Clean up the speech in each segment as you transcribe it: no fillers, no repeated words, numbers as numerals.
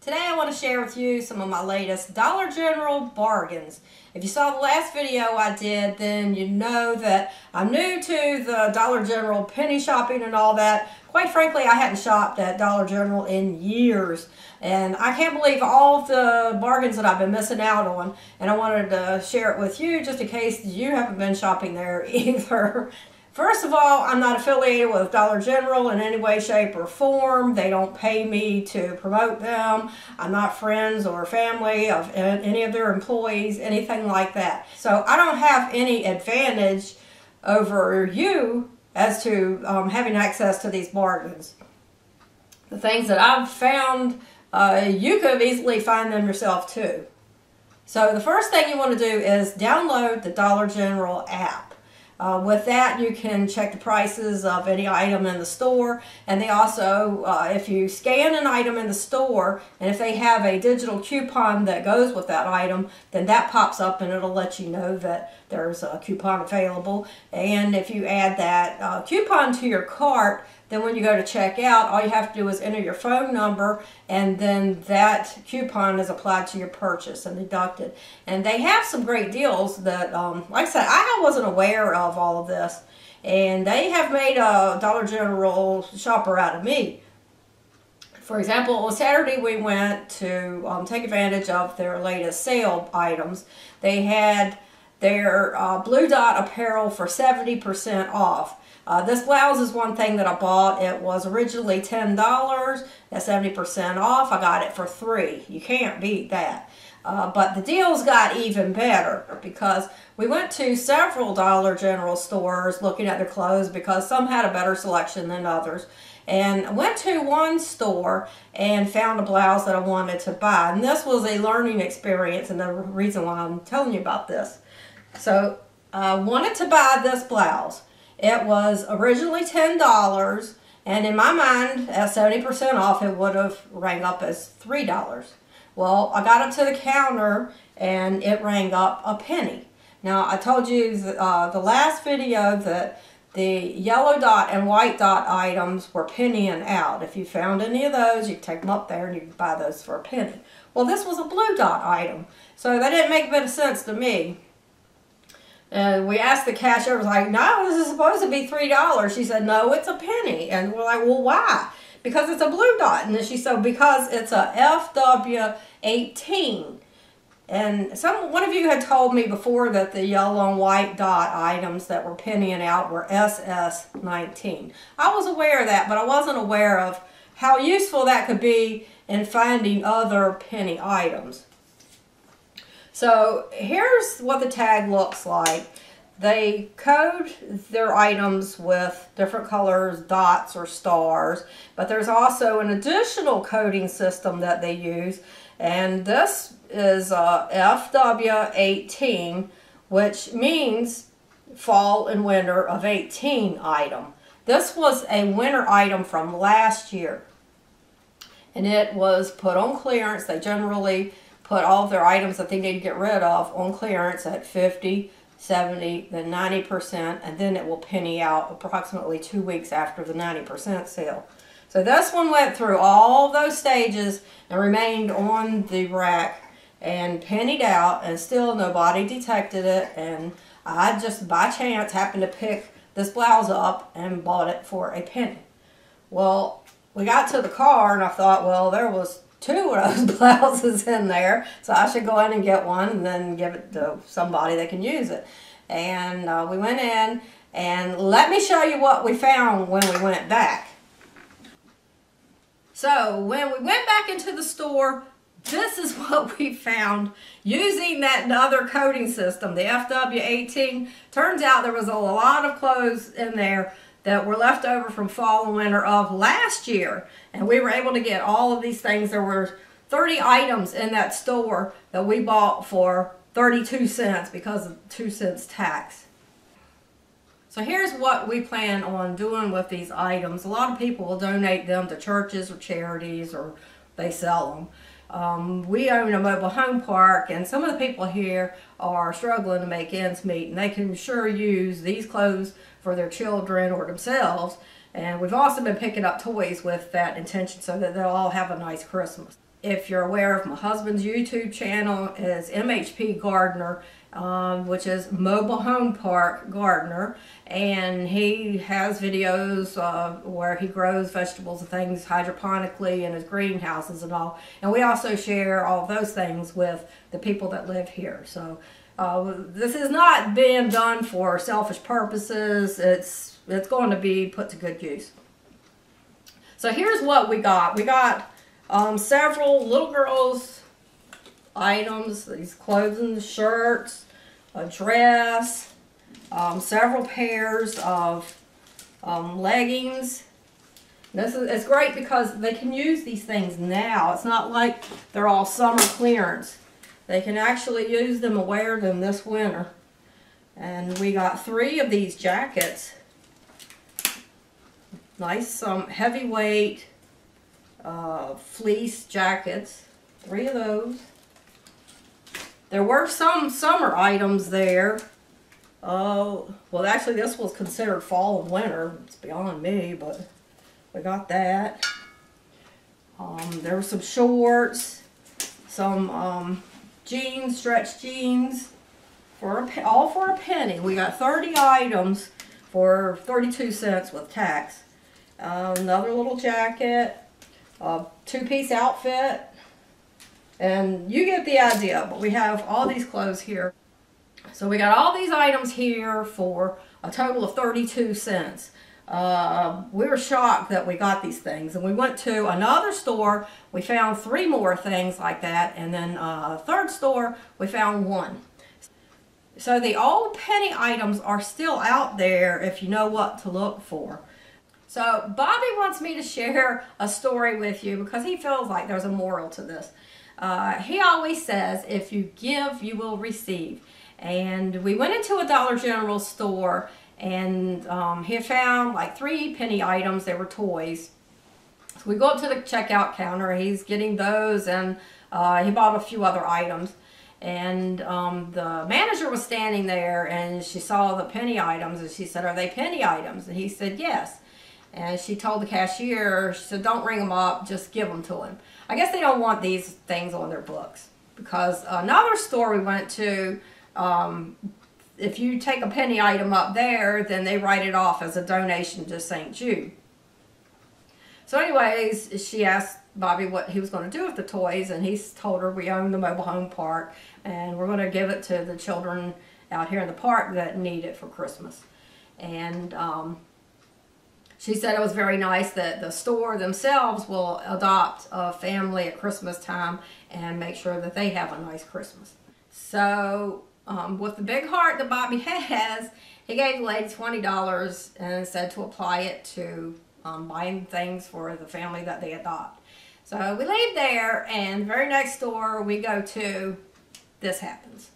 Today I want to share with you some of my latest Dollar General bargains. If you saw the last video I did, then you know that I'm new to the Dollar General penny shopping and all that. Quite frankly, I hadn't shopped at Dollar General in years. And I can't believe all of the bargains that I've been missing out on. And I wanted to share it with you just in case you haven't been shopping there either. First of all, I'm not affiliated with Dollar General in any way, shape, or form. They don't pay me to promote them. I'm not friends or family of any of their employees, anything like that. So I don't have any advantage over you as to having access to these bargains. The things that I've found, you could easily find them yourself too. So the first thing you want to do is download the Dollar General app. With that, you can check the prices of any item in the store, and they also, if you scan an item in the store, and if they have a digital coupon that goes with that item, then that pops up and it'll let you know that there's a coupon available. And if you add that coupon to your cart, then when you go to check out, all you have to do is enter your phone number, and then that coupon is applied to your purchase and deducted. And they have some great deals that, like I said, I wasn't aware of all of this. And they have made a Dollar General shopper out of me. For example, on Saturday we went to take advantage of their latest sale items. They had their Blue Dot apparel for 70% off. This blouse is one thing that I bought. It was originally $10 at 70% off. I got it for $3. You can't beat that. But the deals got even better because we went to several Dollar General stores looking at their clothes because some had a better selection than others. And I went to one store and found a blouse that I wanted to buy. And this was a learning experience, and the reason why I'm telling you about this. So I wanted to buy this blouse. It was originally $10, and in my mind, at 70% off, it would have rang up as $3. Well, I got up to the counter, and it rang up a penny. Now, I told you the last video that the yellow dot and white dot items were pennying out. If you found any of those, you can take them up there, and you can buy those for a penny. Well, this was a blue dot item, so that didn't make a bit of sense to me. And we asked the cashier, I was like, no, this is supposed to be $3. She said, no, it's a penny. And we're like, well, why? Because it's a blue dot. And then she said, because it's a FW18. And one of you had told me before that the yellow and white dot items that were pennying out were SS19. I was aware of that, but I wasn't aware of how useful that could be in finding other penny items. So here's what the tag looks like. They code their items with different colors, dots or stars, but there's also an additional coding system that they use, and this is FW18, which means fall and winter of 18 item. This was a winter item from last year, and it was put on clearance. They generally put all of their items that they need to get rid of on clearance at 50, 70, then 90%, and then it will penny out approximately 2 weeks after the 90% sale. So this one went through all those stages and remained on the rack and pennied out, and still nobody detected it, and I just by chance happened to pick this blouse up and bought it for a penny. Well, we got to the car and I thought, well, there was 2 of those blouses in there, so I should go in and get one and then give it to somebody that can use it. And we went in, and let me show you what we found when we went back. So when we went back into the store, this is what we found using that other coding system, the FW18. Turns out there was a lot of clothes in there that were left over from fall and winter of last year. And we were able to get all of these things. There were 30 items in that store that we bought for 32 cents because of 2 cents tax. So here's what we plan on doing with these items. A lot of people will donate them to churches or charities, or they sell them. We own a mobile home park, and some of the people here are struggling to make ends meet, and they can sure use these clothes for their children or themselves. And we've also been picking up toys with that intention so that they'll all have a nice Christmas. if you're aware of my husband's YouTube channel, is MHP Gardener, which is Mobile Home Park Gardener, and he has videos where he grows vegetables and things hydroponically in his greenhouses and all. And we also share all of those things with the people that live here. So this is not being done for selfish purposes. It's going to be put to good use. So here's what we got. We got several little girls' items, these clothing, shirts, a dress, several pairs of leggings. It's great because they can use these things now. It's not like they're all summer clearance. They can actually use them and wear them this winter. And we got 3 of these jackets. Nice heavyweight fleece jackets. 3 of those. There were some summer items there. Well, actually this was considered fall and winter. It's beyond me, but we got that. There were some shorts, some jeans, stretch jeans, all for a penny. We got 30 items for 32 cents with tax. Another little jacket, a 2-piece outfit, and you get the idea. But we have all these clothes here. So we got all these items here for a total of 32 cents. We were shocked that we got these things, and we went to another store. We found 3 more things like that, and then a third store we found 1. So the old penny items are still out there if you know what to look for. So Bobby wants me to share a story with you because he feels like there's a moral to this. He always says, if you give, you will receive. And we went into a Dollar General store, and he found like 3 penny items. They were toys. So we go up to the checkout counter. He's getting those, and he bought a few other items. And the manager was standing there, and she saw the penny items, and she said, "Are they penny items?" And he said, "Yes." And she told the cashier, she said, "Don't ring them up, just give them to him." I guess they don't want these things on their books, because another store we went to, if you take a penny item up there, then they write it off as a donation to St. Jude. So anyways, she asked Bobby what he was going to do with the toys, and he told her we own the mobile home park, and we're going to give it to the children out here in the park that need it for Christmas. And she said it was very nice that the store themselves will adopt a family at Christmas time and make sure that they have a nice Christmas. So with the big heart that Bobby has, he gave the lady $20 and said to apply it to buying things for the family that they adopt. So we leave there, and the very next store we go to, this happens.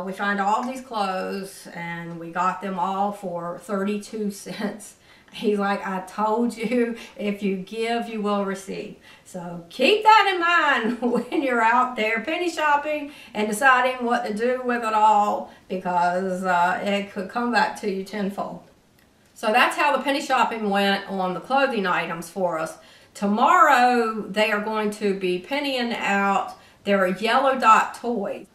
We find all these clothes, and we got them all for 32 cents. He's like, "I told you, if you give, you will receive." So keep that in mind when you're out there penny shopping and deciding what to do with it all, because it could come back to you tenfold. So that's how the penny shopping went on the clothing items for us. Tomorrow they are going to be pennying out their yellow dot toys.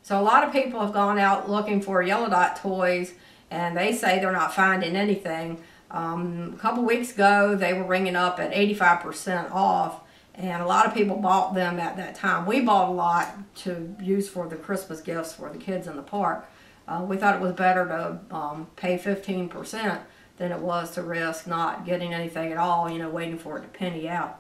So a lot of people have gone out looking for yellow dot toys, and they say they're not finding anything. A couple weeks ago they were ringing up at 85% off, and a lot of people bought them at that time. We bought a lot to use for the Christmas gifts for the kids in the park. We thought it was better to pay 15% than it was to risk not getting anything at all, you know, waiting for it to penny out.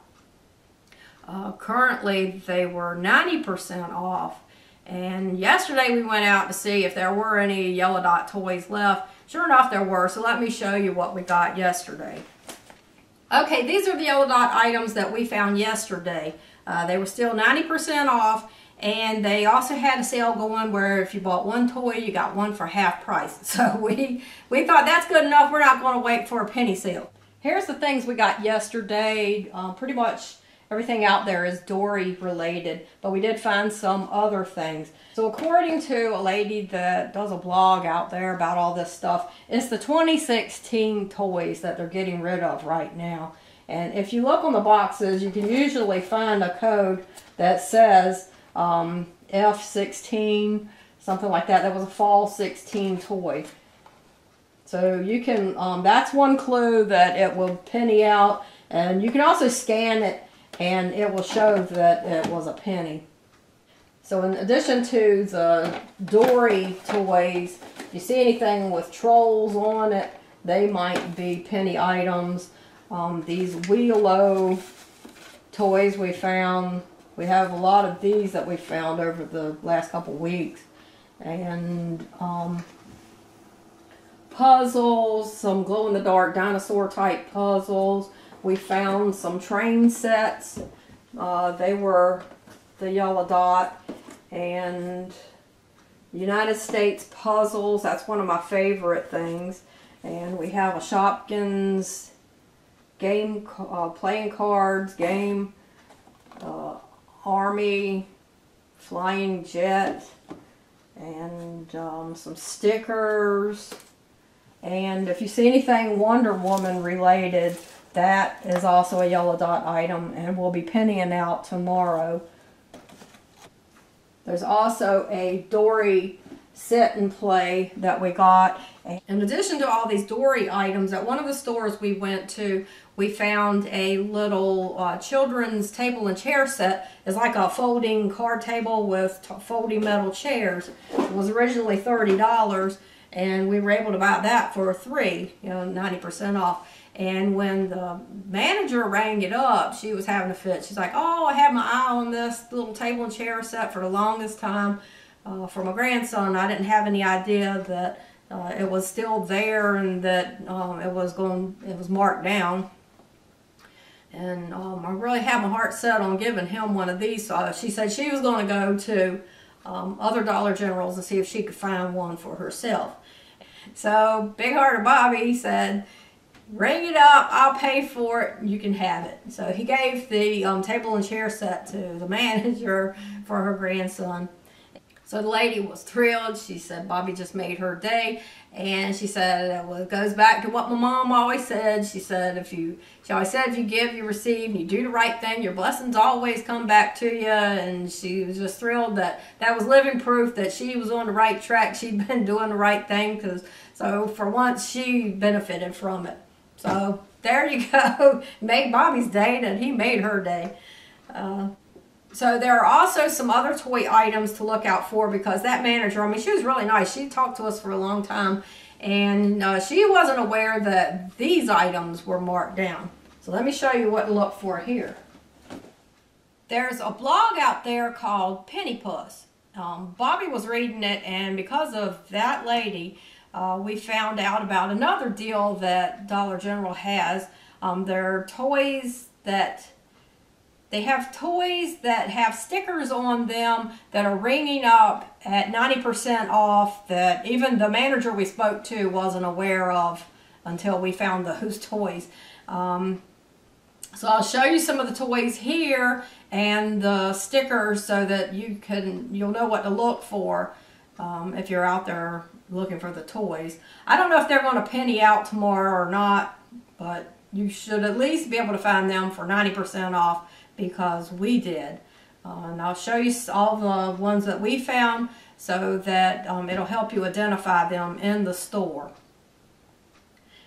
Currently they were 90% off, and yesterday we went out to see if there were any yellow dot toys left. Sure enough there were, so let me show you what we got yesterday. Okay, these are the yellow dot items that we found yesterday. They were still 90% off, and they also had a sale going where if you bought 1 toy, you got 1 for half price. So we thought that's good enough. We're not going to wait for a penny sale. Here's the things we got yesterday. Pretty much everything out there is Dory related, but we did find some other things. So according to a lady that does a blog out there about all this stuff, it's the 2016 toys that they're getting rid of right now. And if you look on the boxes, you can usually find a code that says F16, something like that. That was a fall 16 toy. So you can, that's one clue that it will penny out. And you can also scan it and it will show that it was a penny. So in addition to the Dory toys, if you see anything with trolls on it, they might be penny items. These Wheelo toys we found, we have a lot of these that we found over the last couple weeks. And puzzles, some glow-in-the-dark dinosaur type puzzles. We found some train sets. They were the yellow dot. And United States puzzles, that's one of my favorite things. And we have a Shopkins game, playing cards, game, Army, flying jet, and some stickers. And if you see anything Wonder Woman related, that is also a yellow dot item and will be pennying out tomorrow. There's also a Dory sit and play that we got. In addition to all these Dory items, at one of the stores we went to, we found a little children's table and chair set. It's like a folding card table with folding metal chairs. It was originally $30, and we were able to buy that for $3, 90% off. And when the manager rang it up, she was having a fit. She's like, oh, I had my eye on this little table and chair set for the longest time for my grandson. I didn't have any idea that it was still there and that it was marked down. And I really had my heart set on giving him one of these. So she said she was going to go to other Dollar Generals and see if she could find one for herself. So Big Hearted Bobby said, ring it up, I'll pay for it, you can have it. So he gave the table and chair set to the manager for her grandson. So the lady was thrilled. She said Bobby just made her day. And she said, well, it goes back to what my mom always said. She always said, if you give, you receive, and you do the right thing, your blessings always come back to you. And she was just thrilled that that was living proof that she was on the right track. She'd been doing the right thing. So for once, she benefited from it. So there you go. Made Bobby's day, and he made her day. So there are also some other toy items to look out for, because that manager, I mean, she was really nice. She talked to us for a long time, and she wasn't aware that these items were marked down. So let me show you what to look for here. There's a blog out there called Penny Puss. Bobby was reading it, and because of that lady, we found out about another deal that Dollar General has. They're toys that... They have toys that have stickers on them that are ringing up at 90% off that even the manager we spoke to wasn't aware of until we found those toys. So I'll show you some of the toys here and the stickers so that you'll know what to look for if you're out there looking for the toys. I don't know if they're going to penny out tomorrow or not, but you should at least be able to find them for 90% off, because we did. And I'll show you all the ones that we found so that it'll help you identify them in the store.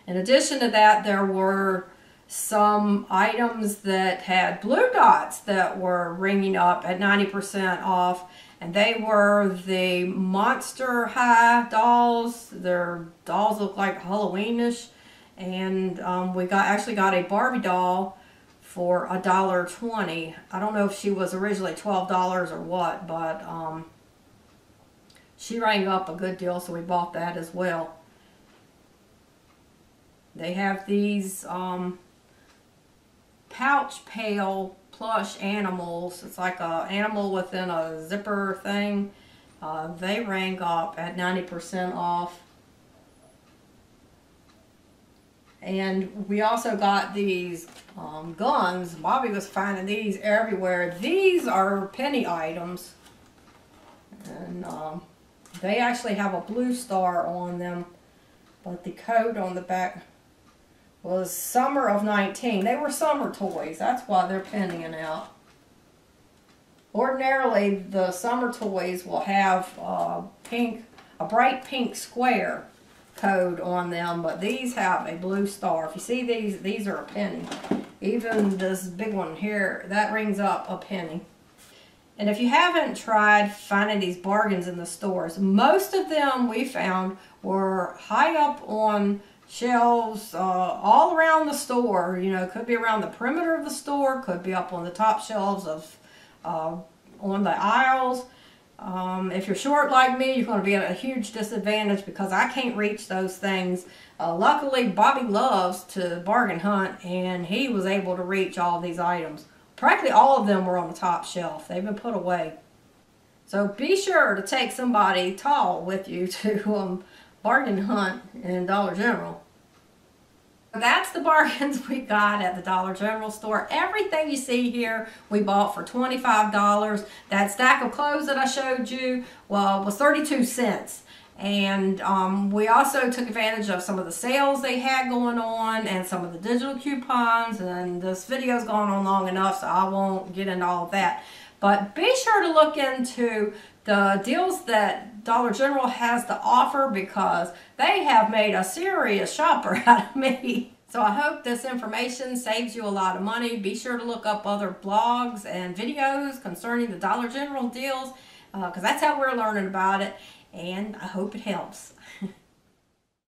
In addition to that, there were some items that had blue dots that were ringing up at 90% off, and they were the Monster High dolls. Their dolls look like Halloweenish, and we actually got a Barbie doll for $1.20. I don't know if she was originally $12 or what, but she rang up a good deal, so we bought that as well. They have these pouch pail plush animals. It's like an animal within a zipper thing. They rang up at 90% off. And we also got these guns. Bobby was finding these everywhere. These are penny items. And they actually have a blue star on them. But the code on the back was summer of 19. They were summer toys. That's why they're pennying out. Ordinarily, the summer toys will have a bright pink square code on them, but these have a blue star. If you see these are a penny. Even this big one here, that rings up a penny. And if you haven't tried finding these bargains in the stores, most of them we found were high up on shelves all around the store. You know, could be around the perimeter of the store, could be up on the top shelves of on the aisles. If you're short like me, you're going to be at a huge disadvantage because I can't reach those things. Luckily, Bobby loves to bargain hunt, and he was able to reach all of these items. Practically all of them were on the top shelf. They've been put away. So be sure to take somebody tall with you to bargain hunt in Dollar General. That's the bargains we got at the Dollar General store. Everything you see here we bought for $25. That stack of clothes that I showed you, well, was 32 cents. And we also took advantage of some of the sales they had going on and some of the digital coupons. And this video's gone on long enough, so I won't get into all of that. But be sure to look into the deals that Dollar General has to offer because they have made a serious shopper out of me. So I hope this information saves you a lot of money. Be sure to look up other blogs and videos concerning the Dollar General deals because that's how we're learning about it. And I hope it helps.